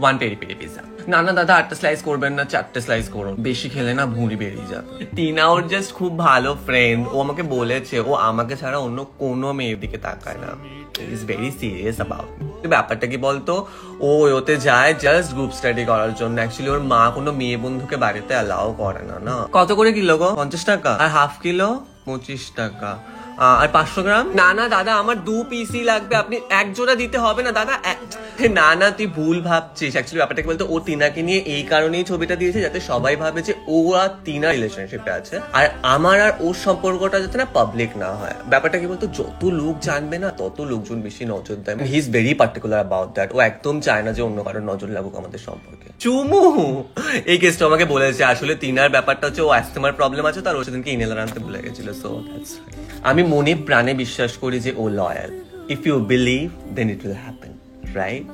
1 peri peri pizza. না না দাদা 8টা স্লাইস করবেন না, 4টে স্লাইস করুন, বেশি খেলে না ভুঁড়ি বেরিয়ে যাবে। টিনা ওর জাস্ট খুব ভালো ফ্রেন্ড, ও আমাকে বলেছে ও আমাকে ছাড়া অন্য কোনো মেয়ের দিকে তাকায় না, is very serious about me. ব্যাপারটা কি বলতো, ও ওতে যায় জাস্ট গ্রুপ স্টাডি করার জন্য। অ্যাকচুয়ালি ওর মা কোনো মেয়ে বন্ধুকে বাড়িতে অ্যালাউ করে না। না কত করে কিলো গো? 50 টাকা। আর হাফ কিলো 25 টাকা। আর 500 গ্রাম? না না দাদা আমার 2 পিসই লাগবে, আপনি এক জোড়া দিতে হবে না দাদা। না না তুই ভুল ভাবছিস। অ্যাকচুয়ালি ব্যাপারটা কি বলতো, ও টিনাকে নিয়ে এই কারণেই ছবিটা দিয়েছে যাতে সবাই ভাবে যে ও আর টিনা রিলেশনশিপে আছে, আর আমার আর ওর সম্পর্কটা যাতে না পাবলিক না হয়। ব্যাপারটা কি বলতো, যত লোক জানবে না তত লোকজন বেশি নজর দেয়। He is very particular about that. ও একদম চায় না যে অন্য কারোর নজর লাগুক আমাদের সম্পর্কে। চুমু এই কেসটা আমাকে বলেছে। আসলে টিনার ব্যাপারটা হচ্ছে ও অ্যাস্থমার প্রবলেম আছে, তার ও সেদিনকে ইনহেলার আনতে ভুলে গেছিল। সো আমি মনে প্রাণে বিশ্বাস করি যে ও loyal. If you believe then it will happen, right?